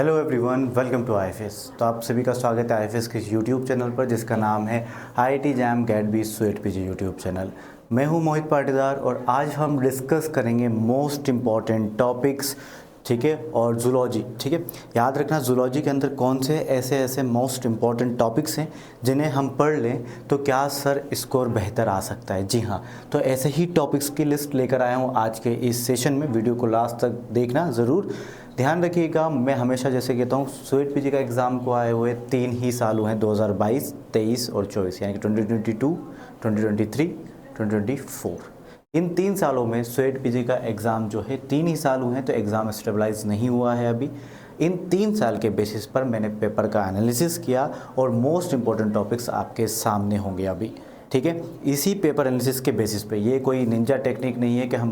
Hello everyone, welcome to IFS. तो आप सभी का स्वागत है आईएफएस के यूट्यूब चैनल पर, जिसका नाम है IIT JAM GAT B CUET PG YouTube channel. मैं हूं मोहित पाटीदार और आज हम डिस्कस करेंगे मोस्ट इम्पॉर्टेंट टॉपिक्स, ठीक है, और जूलॉजी। ठीक है, याद रखना जूलॉजी के अंदर कौन से ऐसे मोस्ट इम्पॉर्टेंट टॉपिक्स हैं जिन्हें हम पढ़ लें तो क्या सर स्कोर बेहतर आ सकता है। जी हाँ, तो ऐसे ही टॉपिक्स की लिस्ट लेकर आया हूँ आज के इस सेशन में। वीडियो को लास्ट तक देखना ज़रूर। ध्यान रखिएगा, मैं हमेशा जैसे कहता हूँ, स्वेट पीजी का एग्ज़ाम को आए हुए 3 ही साल हुए हैं, 2022, 23 और 24, यानी कि 2022, 2023, 2024। इन 3 सालों में स्वेट पीजी का एग्ज़ाम जो है 3 ही साल हुए हैं, तो एग्ज़ाम स्टेबलाइज नहीं हुआ है अभी। इन 3 साल के बेसिस पर मैंने पेपर का एनालिसिस किया और मोस्ट इम्पॉर्टेंट टॉपिक्स आपके सामने होंगे अभी। ठीक है, इसी पेपर एनालिसिस के बेसिस पे, ये कोई निंजा टेक्निक नहीं है कि हम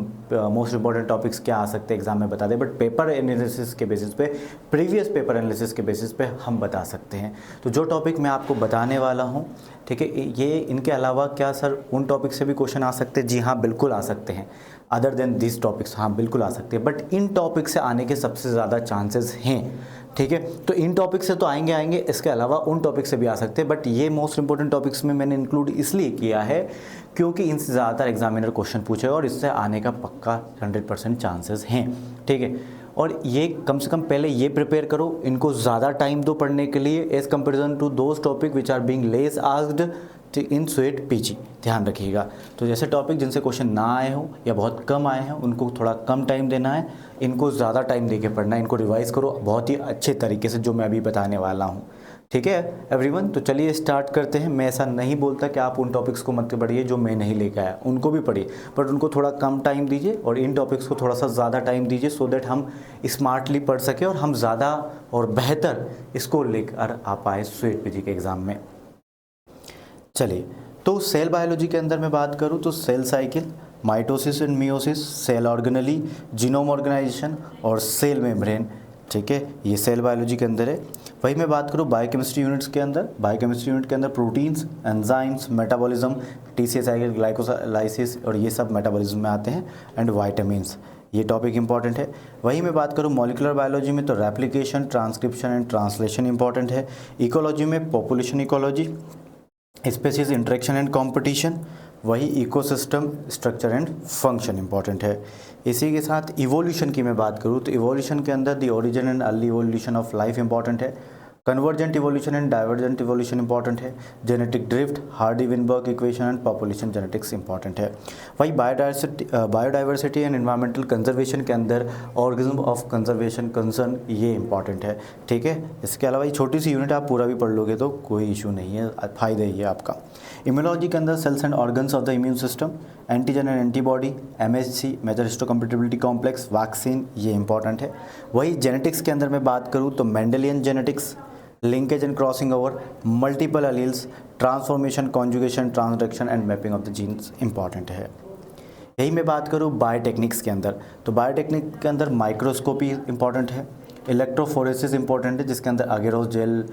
मोस्ट इंपॉर्टेंट टॉपिक्स क्या आ सकते हैं एग्जाम में बता दें, बट पेपर एनालिसिस के बेसिस पे, प्रीवियस पेपर एनालिसिस के बेसिस पे हम बता सकते हैं। तो जो टॉपिक मैं आपको बताने वाला हूँ, ठीक है, ये इनके अलावा क्या सर उन टॉपिक से भी क्वेश्चन आ सकते हैं? जी हाँ, बिल्कुल आ सकते हैं। अदर देन दिस टॉपिक्स, हाँ बिल्कुल आ सकते हैं, बट इन टॉपिक से आने के सबसे ज़्यादा चांसेस हैं। ठीक है, तो इन टॉपिक से तो आएंगे, इसके अलावा उन टॉपिक से भी आ सकते हैं, बट ये मोस्ट इंपॉर्टेंट टॉपिक्स में मैंने इंक्लूड इसलिए किया है क्योंकि इनसे ज़्यादातर एग्जामिनर क्वेश्चन पूछेगा और इससे आने का पक्का 100% चांसेस हैं। ठीक है, और ये कम से कम पहले ये प्रिपेयर करो, इनको ज़्यादा टाइम दो पढ़ने के लिए as comparison to those topic which are being less asked in CUET PG. ध्यान रखिएगा, तो जैसे टॉपिक जिनसे क्वेश्चन ना आए हों या बहुत कम आए हैं उनको थोड़ा कम टाइम देना है, इनको ज़्यादा टाइम देके पढ़ना है, इनको रिवाइज़ करो बहुत ही अच्छे तरीके से, जो मैं अभी बताने वाला हूँ। ठीक है एवरीवन, तो चलिए स्टार्ट करते हैं। मैं ऐसा नहीं बोलता कि आप उन टॉपिक्स को मत पढ़िए जो मैं नहीं लेकर आया, उनको भी पढ़िए, बट उनको थोड़ा कम टाइम दीजिए और इन टॉपिक्स को थोड़ा सा ज़्यादा टाइम दीजिए, सो दैट हम स्मार्टली पढ़ सकें और हम ज़्यादा और बेहतर स्कोर लेकर आ पाए स्वेट पीजी के एग्ज़ाम में। चलिए, तो सेल बायोलॉजी के अंदर मैं बात करूं तो cell cycle, mitosis and meiosis, cell organelle, genome organization और सेल मेम्ब्रेन। ठीक है, ये सेल बायोलॉजी के अंदर है। वही मैं बात करूं बायोकेमिस्ट्री यूनिट्स के अंदर, बायोकेमिस्ट्री यूनिट के अंदर proteins, enzymes, metabolism, TCA cycle, glycolysis और ये सब मेटाबॉलिज्म में आते हैं, एंड वाइटामिन्स, ये टॉपिक इंपॉर्टेंट है। वही मैं बात करूं मॉलिकुलर बायोलॉजी में तो replication, transcription and translation important है। इकोलॉजी में population ecology, species interaction and competition, वही ecosystem structure and function important है। इसी के साथ इवोल्यूशन की मैं बात करूँ तो इवोल्यूशन के अंदर the origin and early evolution of life important है। Convergent evolution and divergent evolution important है। Genetic drift, Hardy Weinberg equation and population genetics important है। वही बायोडाइवर्सिटी एंड एनवायरमेंटल कंजर्वेशन के अंदर ऑर्गेनिज्म ऑफ कंजर्वेशन कंसर्न, ये important है। ठीक है, इसके अलावा ये छोटी सी यूनिट आप पूरा भी पढ़ लोगे तो कोई इशू नहीं है, फायदा ही है आपका। इम्यूनोलॉजी के अंदर cells and organs of the immune system, antigen and antibody, MHC major histocompatibility complex, vaccine, ये इंपॉर्टेंट है। वही जेनेटिक्स के अंदर मैं बात करूँ तो Mendelian genetics, linkage and crossing over, multiple alleles, transformation, conjugation, transduction and mapping of the genes important है। यही मैं बात करूँ बायोटेक्निक्स के अंदर तो बायोटेक्निक के अंदर माइक्रोस्कोपी इंपॉर्टेंट है, इलेक्ट्रोफोरेसिस इंपॉर्टेंट है जिसके अंदर अगेरोस जेल,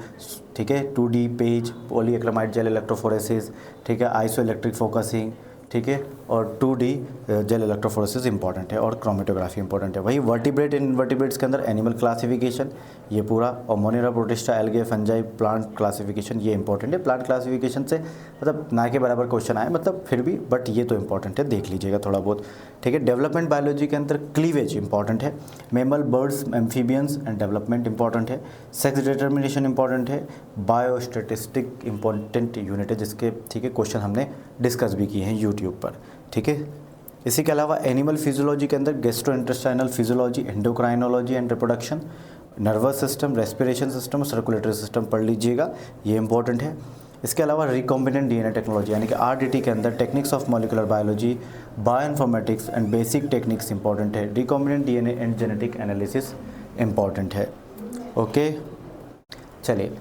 ठीक है, 2D page, polyacrylamide gel electrophoresis, ठीक है, आइसो इलेक्ट्रिक फोकसिंग, ठीक है, और 2D जेल इलेक्ट्रोफोरेसिस इंपॉर्टेंट है, और क्रोमेटोग्राफी इंपॉर्टेंट है। वही वर्टिब्रेट इन इनवर्टिब्रेट्स के अंदर एनिमल क्लासिफिकेशन, ये पूरा, और Monera, protista, algae, fungi, plant classification, ये इंपॉर्टेंट है। प्लांट क्लासिफिकेशन से मतलब ना के बराबर क्वेश्चन आए, मतलब फिर भी, बट ये तो इंपॉर्टेंट है, देख लीजिएगा थोड़ा बहुत। ठीक है, डेवलपमेंट बायोलॉजी के अंदर क्लीवेज इंपॉर्टेंट है, mammal, birds, amphibians and development important है, सेक्स डिटर्मिनेशन इंपॉर्टेंट है, बायोस्टैटिस्टिक इंपॉर्टेंट यूनिट है जिसके, ठीक है, क्वेश्चन हमने डिस्कस भी किए हैं यूट्यूब पर। ठीक है, इसी के अलावा एनिमल फिजियोलॉजी के अंदर gastrointestinal physiology, endocrinology and reproduction, nervous system, respiration system और सर्कुलेटरी सिस्टम पढ़ लीजिएगा, ये इंपॉर्टेंट है। इसके अलावा रिकॉम्बिनेंट डीएनए टेक्नोलॉजी यानी कि आरडीटी के अंदर techniques of molecular biology, bioinformatics and basic techniques important है। Recombinant DNA and genetic analysis important है। ओके, चलिए,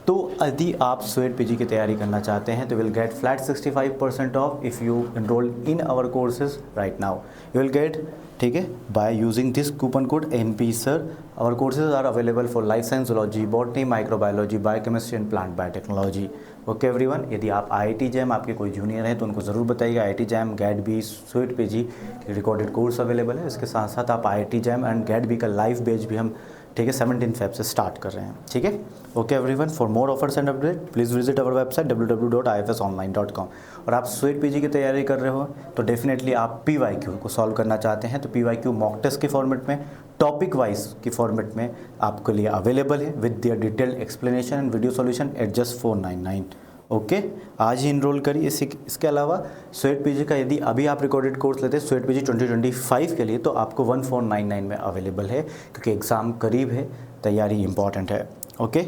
तो यदि आप स्वेट पीजी की तैयारी करना चाहते हैं तो will get flat 65% off if you enrol in our courses right now, you will get, ठीक है, by using this coupon code NP sir. Our courses are available for life science, zoology, botany, microbiology, biochemistry and plant biotechnology. Okay everyone, यदि आप IIT jam आपके कोई junior हैं तो उनको ज़रूर बताइएगा IIT JAM GAT B CUET PG recorded course available है। इसके साथ साथ आप IIT JAM and GAT B का लाइव बैच भी हम ठीक है, 17 फेब से स्टार्ट कर रहे हैं, ठीक है। Okay everyone, for more offers and update please visit our website www.ifsonline.com। और आप स्वीट पीजी की तैयारी कर रहे हो तो डेफिनेटली आप PYQ को सॉल्व करना चाहते हैं तो PYQ मॉक टेस्ट के फॉर्मेट में, टॉपिक वाइज की फॉर्मेट में आपके लिए अवेलेबल है with their detailed explanation and video solution at just 499। Okay, आज ही इनरोल करिए। इसके अलावा स्वेट पीजी का यदि अभी आप रिकॉर्डेड कोर्स लेते हैं स्वेट पीजी 2025 के लिए तो आपको 1499 में अवेलेबल है, क्योंकि एग्ज़ाम करीब है, तैयारी इंपॉर्टेंट है। ओके,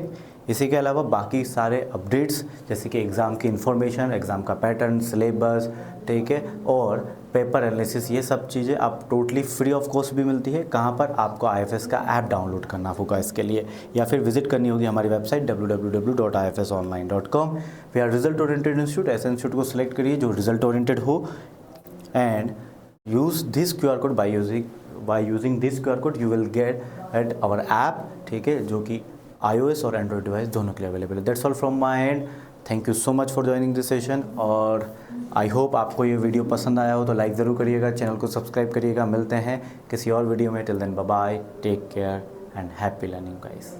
इसी के अलावा बाकी सारे अपडेट्स जैसे कि एग्ज़ाम की इन्फॉर्मेशन, एग्ज़ाम का पैटर्न, सिलेबस, ठीक है, और पेपर एनालिसिस, ये सब चीज़ें आप टोटली फ्री ऑफ कॉस्ट भी मिलती है। कहाँ पर? आपको IFS का ऐप डाउनलोड करना होगा इसके लिए, या फिर विजिट करनी होगी हमारी website www.ifsonline.com। We are result oriented institute, ऐसे इंस्टीट्यूट को सिलेक्ट करिए जो रिजल्ट ओरिएंटेड हो and use this QR code. By using this QR code you will get at our app, ठीक है, जो कि iOS और एंड्रॉयड डिवाइस दोनों के लिए अवेलेबल है। That's all from my and, thank you so much for joining this session. और आई होप आपको ये वीडियो पसंद आया हो तो लाइक ज़रूर करिएगा, चैनल को सब्सक्राइब करिएगा। मिलते हैं किसी और वीडियो में, till then bye bye, take care and happy learning guys.